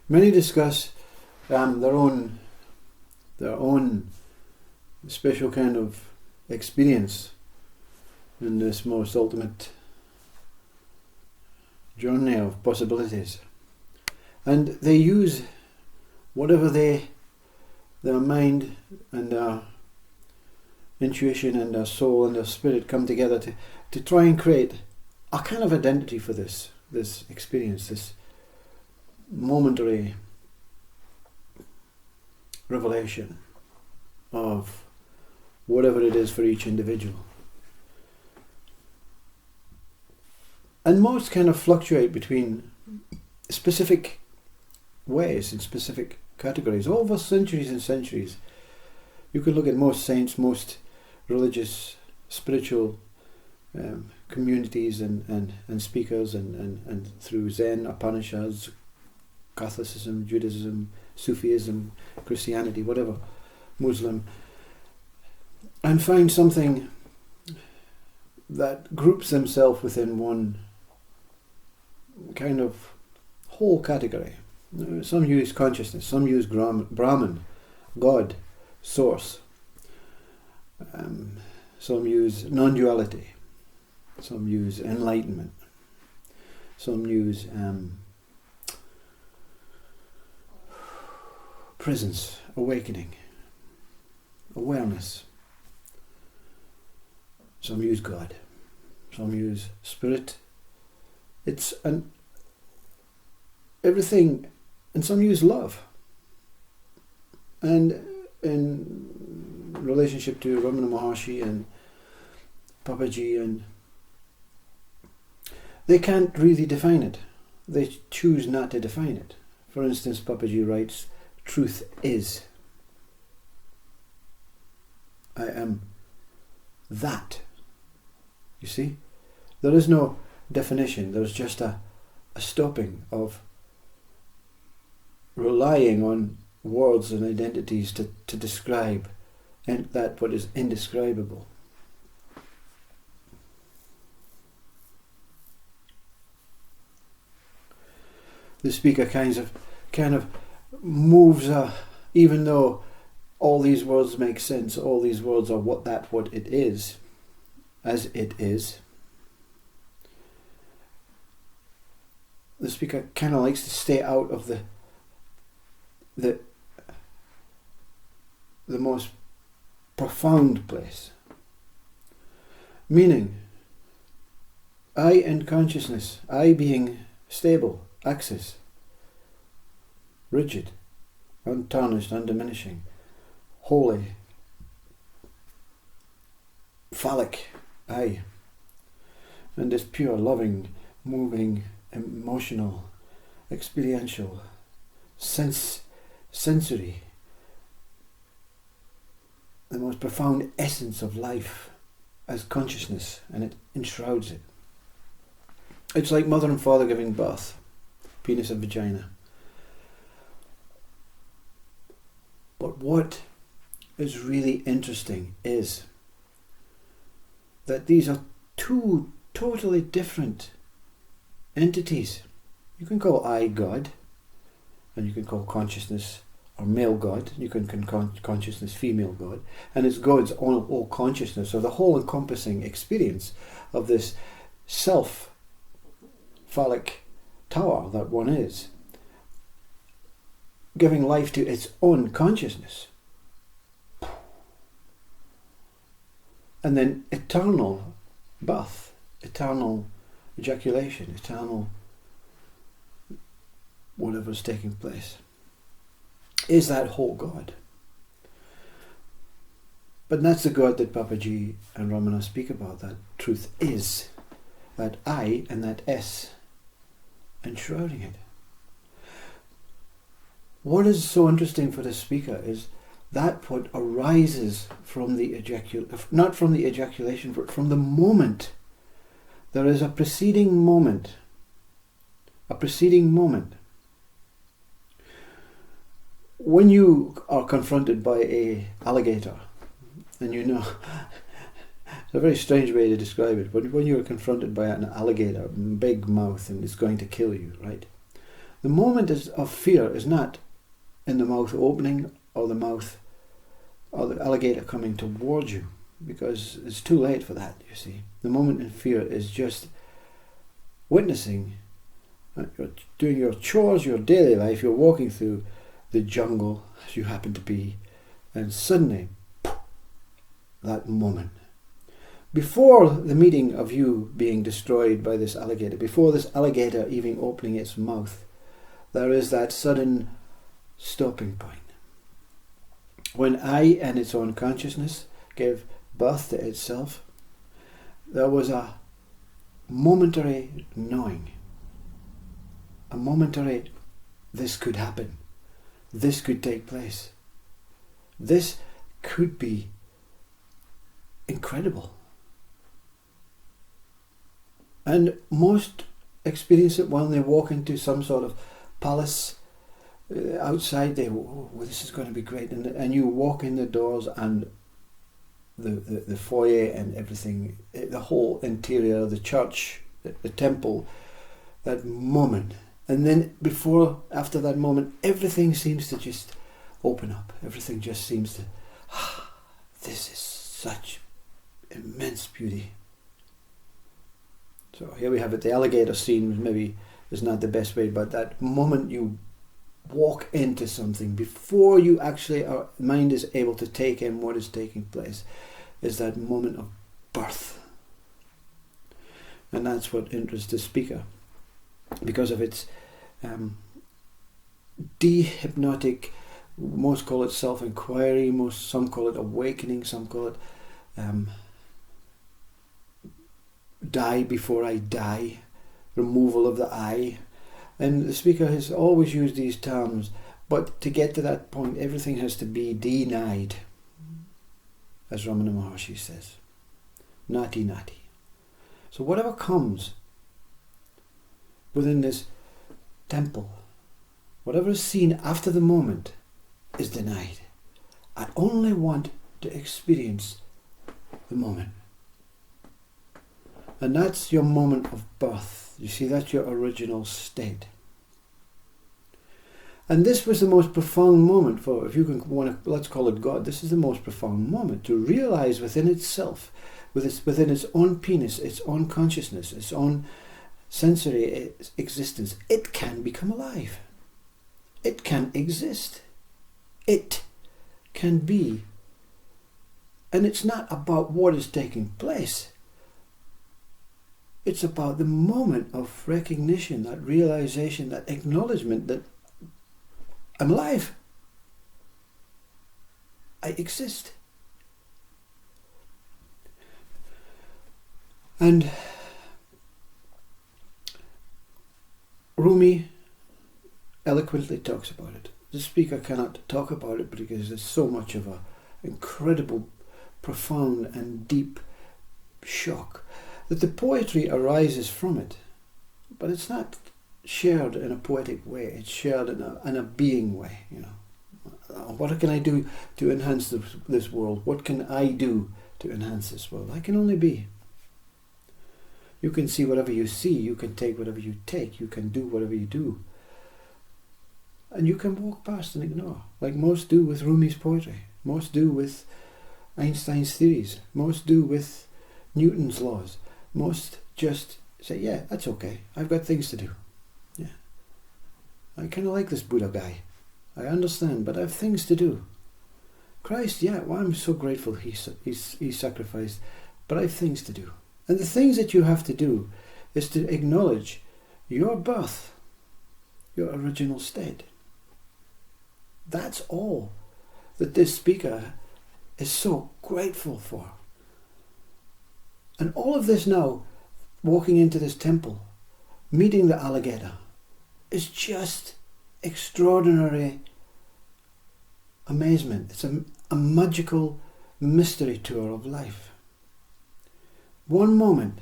Many discuss their own special kind of experience in this most ultimate journey of possibilities, and they use whatever their mind and their intuition and their soul and their spirit come together to try and create a kind of identity for this experience, this momentary revelation of whatever it is for each individual. And most kind of fluctuate between specific ways and specific categories over centuries and centuries. You can look at most saints, most religious, spiritual communities and speakers and through Zen, Upanishads, Catholicism, Judaism, Sufism, Christianity, whatever, Muslim, and find something that groups themselves within one kind of whole category. Some use consciousness, some use Brahman, God, Source. Some use non-duality, some use enlightenment, some use presence, awakening, awareness. Some use God, some use spirit. It's everything, and some use love. And in relationship to Ramana Maharshi and Papaji, and they can't really define it. They choose not to define it. For instance, Papaji writes, "Truth is. I am that." You see? There is no definition. There's just a stopping of relying on words and identities to describe and that what is indescribable. The speaker kind of moves, even though all these words make sense, all these words are what it is, as it is. The speaker kind of likes to stay out of the most profound place. Meaning, I and consciousness, I being stable, axis, rigid, untarnished, undiminishing, holy, phallic, I, and this pure, loving, moving, emotional, experiential, sensory, the most profound essence of life as consciousness, and it enshrouds it. It's like mother and father giving birth, penis and vagina. But what is really interesting is that these are two totally different entities. You can call I God, and you can call consciousness or male God, you can consciousness female God, and it's God's all consciousness, or the whole encompassing experience of this self phallic tower that one is, giving life to its own consciousness. And then eternal birth, eternal ejaculation, eternal whatever's taking place, is that whole God. But that's the God that Papaji and Ramana speak about, that truth is, that I and that S enshrouding it. What is so interesting for this speaker is that what arises from the not from the ejaculation, but from the moment. There is a preceding moment. When you are confronted by a alligator, and you know, it's a very strange way to describe it, but when you are confronted by an alligator, big mouth, and it's going to kill you, right? The moment of fear is not in the mouth opening or the alligator coming towards you, because it's too late for that, you see. The moment in fear is just witnessing, you're doing your chores, your daily life, you're walking through the jungle as you happen to be, and suddenly, that moment, before the meeting of you being destroyed by this alligator, before this alligator even opening its mouth, there is that sudden stopping point. When I and its own consciousness gave birth to itself, there was a momentary knowing, a momentary, this could happen, this could take place, this could be incredible. And most experience it when they walk into some sort of palace. Outside they, oh, this is going to be great, and you walk in the doors and the foyer and everything, the whole interior, the church, the temple, that moment, and then after that moment, everything seems to just open up. Everything just seems to, this is such immense beauty. So here we have it. The alligator scene maybe is not the best way, but that moment you walk into something before you actually, our mind is able to take in what is taking place, is that moment of birth. And that's what interests the speaker, because of its de-hypnotic, most call it self-inquiry, some call it awakening, some call it die before I die, removal of the I. And the speaker has always used these terms, but to get to that point, everything has to be denied, as Ramana Maharshi says. Nati nati. So whatever comes within this temple, whatever is seen after the moment, is denied. I only want to experience the moment. And that's your moment of birth. You see, that's your original state. And this was the most profound moment for, if you can want to, let's call it God, this is the most profound moment to realize within itself, within its own penis, its own consciousness, its own sensory existence, it can become alive. It can exist. It can be. And it's not about what is taking place. It's about the moment of recognition, that realization, that acknowledgement that I'm alive. I exist. And Rumi eloquently talks about it. The speaker cannot talk about it because there's so much of an incredible, profound and deep shock that the poetry arises from it, but it's not shared in a poetic way. It's shared in a being way. You know, what can I do to enhance this world? What can I do to enhance this world? I can only be. You can see whatever you see. You can take whatever you take. You can do whatever you do, and you can walk past and ignore, like most do with Rumi's poetry. Most do with Einstein's theories. Most do with Newton's laws. Most just say, yeah, that's okay. I've got things to do. Yeah. I kind of like this Buddha guy. I understand, but I have things to do. Christ, yeah, well, I'm so grateful he sacrificed, but I have things to do. And the things that you have to do is to acknowledge your birth, your original state. That's all that this speaker is so grateful for. And all of this now, walking into this temple, meeting the alligator, is just extraordinary amazement. It's a magical mystery tour of life. One moment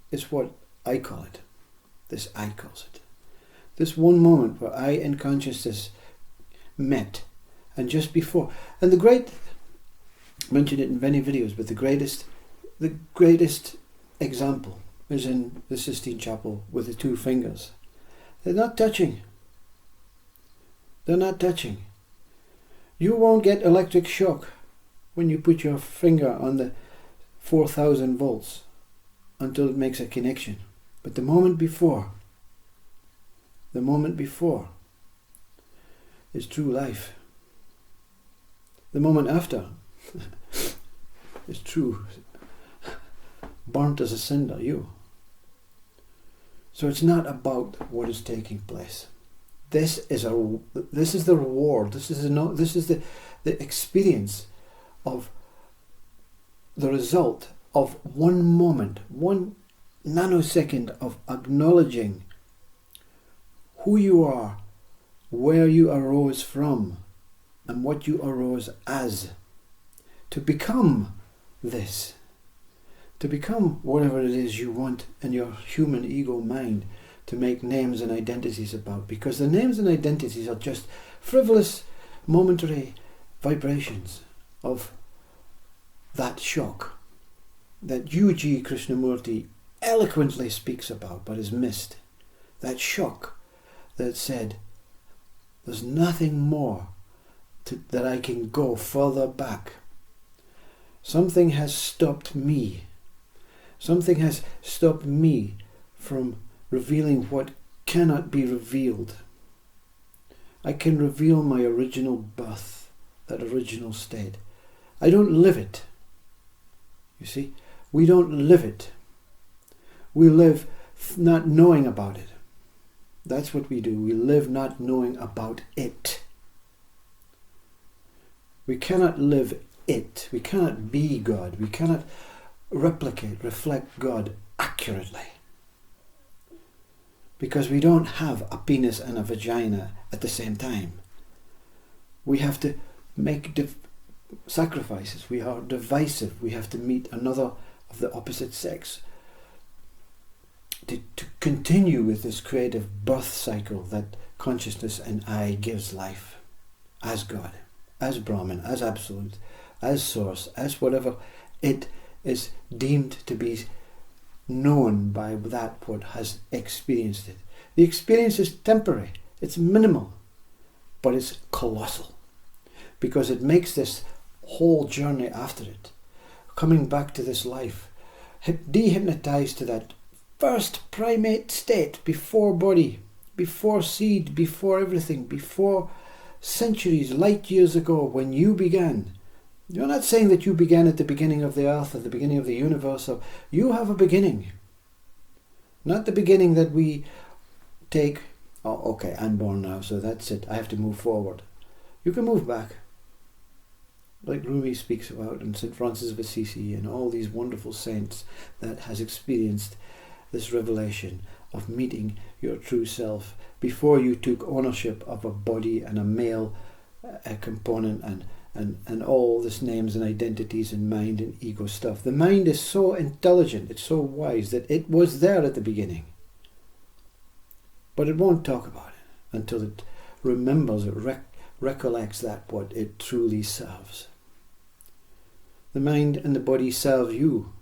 is what I call it. This I calls it. This one moment where I and consciousness met, and just before, and the great, I mentioned it in many videos, but the greatest example is in the Sistine Chapel with the two fingers. They're not touching. They're not touching. You won't get electric shock when you put your finger on the 4,000 volts until it makes a connection. But the moment before is true life. The moment after is true, burnt as a cinder, you. So it's not about what is taking place. This is the reward. This is the experience of the result of one moment, one nanosecond of acknowledging who you are, where you arose from, and what you arose as, to become this, to become whatever it is you want in your human ego mind to make names and identities about, because the names and identities are just frivolous, momentary vibrations of that shock that U.G. Krishnamurti eloquently speaks about but is missed. That shock that said, there's nothing more that I can go further back. Something has stopped me. Something has stopped me from revealing what cannot be revealed. I can reveal my original birth, that original state. I don't live it. You see, we don't live it. We live not knowing about it. That's what we do. We live not knowing about it. We cannot live it. We cannot be God. We cannot reflect God accurately. Because we don't have a penis and a vagina at the same time. We have to make sacrifices. We are divisive. We have to meet another of the opposite sex to continue with this creative birth cycle that consciousness and I gives life as God, as Brahman, as Absolute, as Source, as whatever it is deemed to be known by that what has experienced it. The experience is temporary, it's minimal, but it's colossal, because it makes this whole journey after it, coming back to this life, dehypnotized to that first primate state, before body, before seed, before everything, before centuries, light years ago, when you began. You're not saying that you began at the beginning of the earth, at the beginning of the universe. Or you have a beginning. Not the beginning that we take, oh, okay, I'm born now, so that's it. I have to move forward. You can move back. Like Rumi speaks about, and St. Francis of Assisi, and all these wonderful saints that has experienced this revelation of meeting your true self before you took ownership of a body and a male component and all this names and identities and mind and ego stuff. The mind is so intelligent, it's so wise that it was there at the beginning. But it won't talk about it until it remembers, it recollects that what it truly serves. The mind and the body serve you.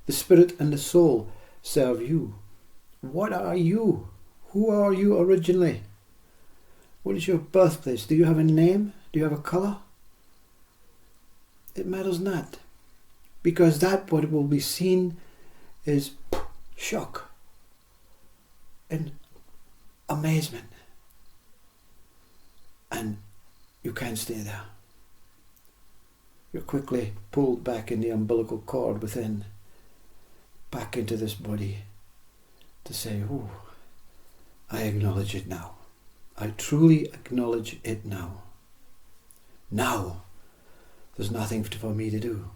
The spirit and the soul serve you. What are you? Who are you originally? What is your birthplace? Do you have a name? Do you have a colour? It matters not. Because that what will be seen is shock and amazement. And you can't stay there. You're quickly pulled back in the umbilical cord within, back into this body, to say, oh, I acknowledge it now. I truly acknowledge it now. Now, there's nothing for me to do.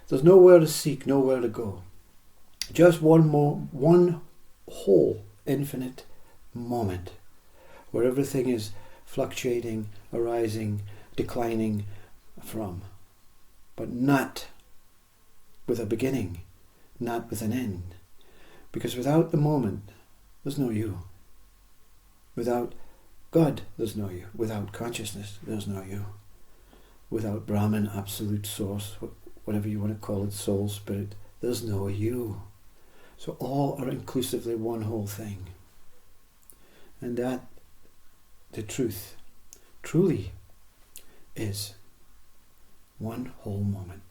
There's nowhere to seek, nowhere to go. Just one whole infinite moment where everything is fluctuating, arising, declining from, but not with a beginning, not with an end. Because without the moment, there's no you. Without God, there's no you. Without consciousness, there's no you. Without Brahman, Absolute Source, whatever you want to call it, Soul, Spirit, there's no you. So all are inclusively one whole thing. And that, the truth, truly is one whole moment.